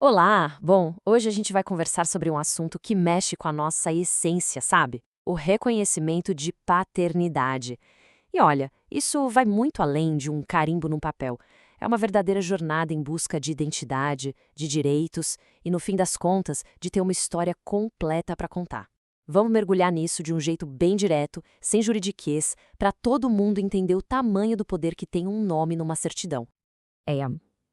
Olá! Bom, hoje a gente vai conversar sobre um assunto que mexe com a nossa essência, sabe? O reconhecimento de paternidade. E olha, isso vai muito além de um carimbo num papel. É uma verdadeira jornada em busca de identidade, de direitos e, no fim das contas, de ter uma história completa para contar. Vamos mergulhar nisso de um jeito bem direto, sem juridiquês, para todo mundo entender o tamanho do poder que tem um nome numa certidão. É,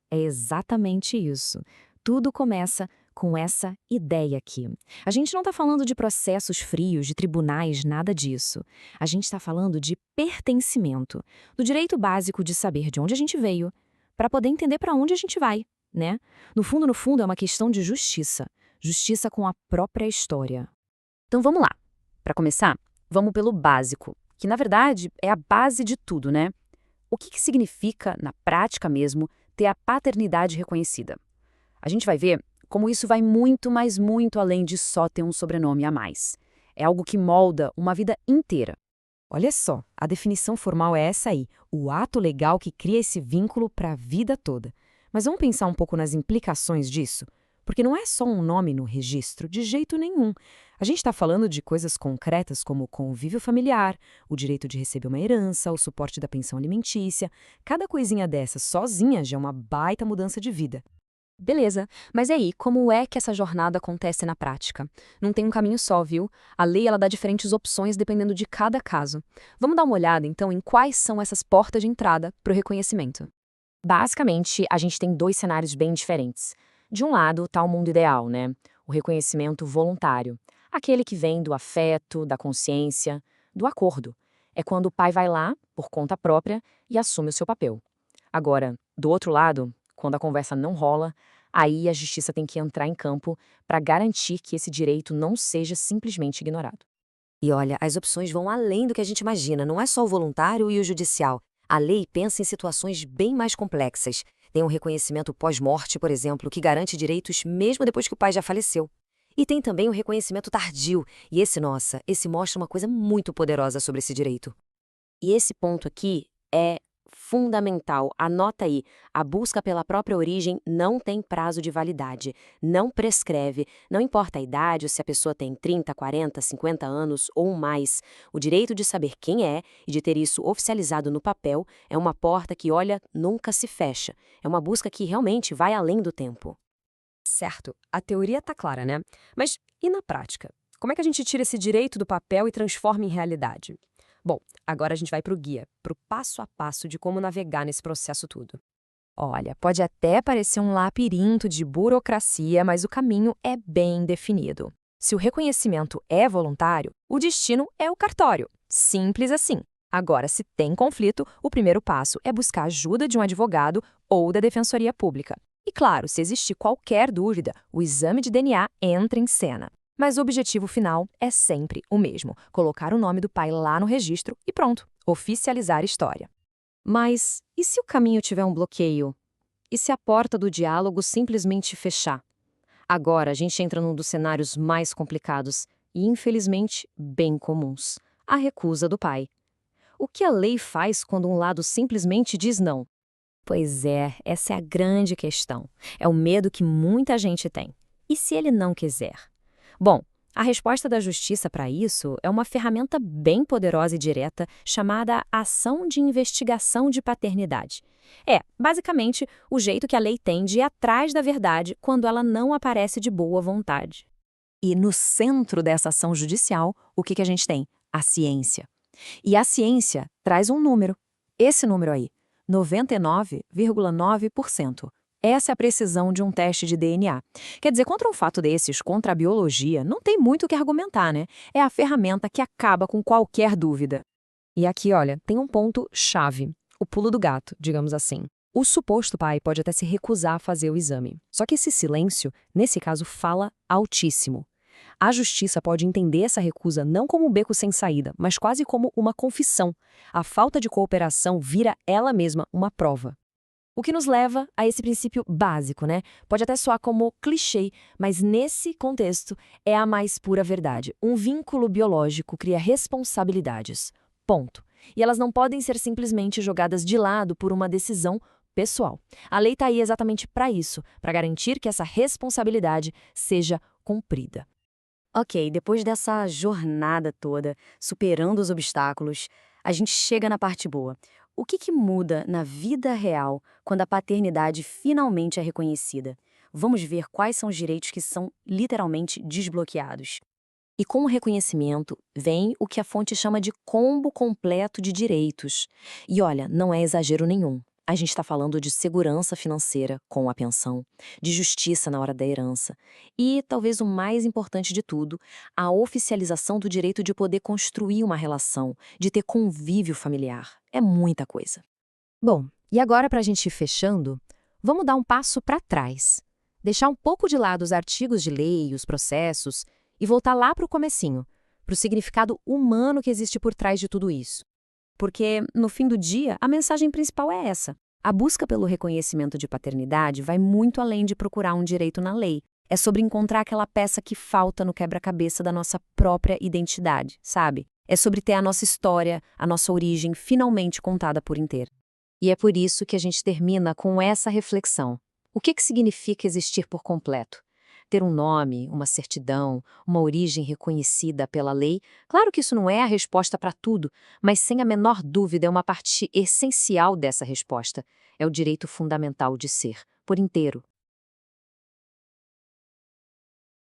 é exatamente isso. Tudo começa com essa ideia aqui. A gente não está falando de processos frios, de tribunais, nada disso. A gente está falando de pertencimento, do direito básico de saber de onde a gente veio, para poder entender para onde a gente vai, né? No fundo, é uma questão de justiça. Justiça com a própria história. Então vamos lá. Para começar, vamos pelo básico, que na verdade é a base de tudo, né? O que significa, na prática mesmo, ter a paternidade reconhecida? A gente vai ver como isso vai muito, mas muito além de só ter um sobrenome a mais. É algo que molda uma vida inteira. Olha só, a definição formal é essa aí, o ato legal que cria esse vínculo para a vida toda. Mas vamos pensar um pouco nas implicações disso? Porque não é só um nome no registro, de jeito nenhum. A gente está falando de coisas concretas como o convívio familiar, o direito de receber uma herança, o suporte da pensão alimentícia. Cada coisinha dessa sozinha já é uma baita mudança de vida. Beleza, mas e aí, como é que essa jornada acontece na prática? Não tem um caminho só, viu? A lei ela dá diferentes opções dependendo de cada caso. Vamos dar uma olhada, então, em quais são essas portas de entrada para o reconhecimento. Basicamente, a gente tem dois cenários bem diferentes. De um lado, está o mundo ideal, né? O reconhecimento voluntário. Aquele que vem do afeto, da consciência, do acordo. É quando o pai vai lá, por conta própria, e assume o seu papel. Agora, do outro lado, quando a conversa não rola, aí a justiça tem que entrar em campo para garantir que esse direito não seja simplesmente ignorado. E olha, as opções vão além do que a gente imagina, não é só o voluntário e o judicial. A lei pensa em situações bem mais complexas. Tem um reconhecimento pós-morte, por exemplo, que garante direitos mesmo depois que o pai já faleceu. E tem também o reconhecimento tardio, e esse mostra uma coisa muito poderosa sobre esse direito. E esse ponto aqui é fundamental. Anota aí. A busca pela própria origem não tem prazo de validade, não prescreve, não importa a idade ou se a pessoa tem 30, 40, 50 anos ou mais. O direito de saber quem é e de ter isso oficializado no papel é uma porta que, olha, nunca se fecha. É uma busca que realmente vai além do tempo. Certo, a teoria tá clara, né? Mas e na prática? Como é que a gente tira esse direito do papel e transforma em realidade? Bom, agora a gente vai para o guia, para o passo a passo de como navegar nesse processo tudo. Olha, pode até parecer um labirinto de burocracia, mas o caminho é bem definido. Se o reconhecimento é voluntário, o destino é o cartório. Simples assim. Agora, se tem conflito, o primeiro passo é buscar ajuda de um advogado ou da Defensoria Pública. E claro, se existir qualquer dúvida, o exame de DNA entra em cena. Mas o objetivo final é sempre o mesmo: colocar o nome do pai lá no registro e pronto, oficializar a história. Mas e se o caminho tiver um bloqueio? E se a porta do diálogo simplesmente fechar? Agora a gente entra num dos cenários mais complicados e, infelizmente, bem comuns: a recusa do pai. O que a lei faz quando um lado simplesmente diz não? Pois é, essa é a grande questão. É o medo que muita gente tem. E se ele não quiser? Bom, a resposta da justiça para isso é uma ferramenta bem poderosa e direta chamada ação de investigação de paternidade. É, basicamente, o jeito que a lei tem de ir atrás da verdade quando ela não aparece de boa vontade. E no centro dessa ação judicial, o que a gente tem? A ciência. E a ciência traz um número. Esse número aí, 99,9%. Essa é a precisão de um teste de DNA. Quer dizer, contra um fato desses, contra a biologia, não tem muito o que argumentar, né? É a ferramenta que acaba com qualquer dúvida. E aqui, olha, tem um ponto chave, o pulo do gato, digamos assim. O suposto pai pode até se recusar a fazer o exame. Só que esse silêncio, nesse caso, fala altíssimo. A justiça pode entender essa recusa não como um beco sem saída, mas quase como uma confissão. A falta de cooperação vira ela mesma uma prova. O que nos leva a esse princípio básico, né? Pode até soar como clichê, mas nesse contexto é a mais pura verdade. Um vínculo biológico cria responsabilidades. Ponto. E elas não podem ser simplesmente jogadas de lado por uma decisão pessoal. A lei está aí exatamente para isso, para garantir que essa responsabilidade seja cumprida. Ok, depois dessa jornada toda, superando os obstáculos, a gente chega na parte boa. O que muda na vida real quando a paternidade finalmente é reconhecida? Vamos ver quais são os direitos que são literalmente desbloqueados. E com o reconhecimento vem o que a fonte chama de combo completo de direitos. E olha, não é exagero nenhum. A gente está falando de segurança financeira com a pensão, de justiça na hora da herança e, talvez o mais importante de tudo, a oficialização do direito de poder construir uma relação, de ter convívio familiar. É muita coisa. Bom, e agora para a gente ir fechando, vamos dar um passo para trás. Deixar um pouco de lado os artigos de lei, os processos, e voltar lá para o comecinho, para o significado humano que existe por trás de tudo isso. Porque, no fim do dia, a mensagem principal é essa. A busca pelo reconhecimento de paternidade vai muito além de procurar um direito na lei. É sobre encontrar aquela peça que falta no quebra-cabeça da nossa própria identidade, sabe? É sobre ter a nossa história, a nossa origem finalmente contada por inteiro. E é por isso que a gente termina com essa reflexão. O que significa existir por completo? Ter um nome, uma certidão, uma origem reconhecida pela lei? Claro que isso não é a resposta para tudo, mas sem a menor dúvida é uma parte essencial dessa resposta. É o direito fundamental de ser, por inteiro,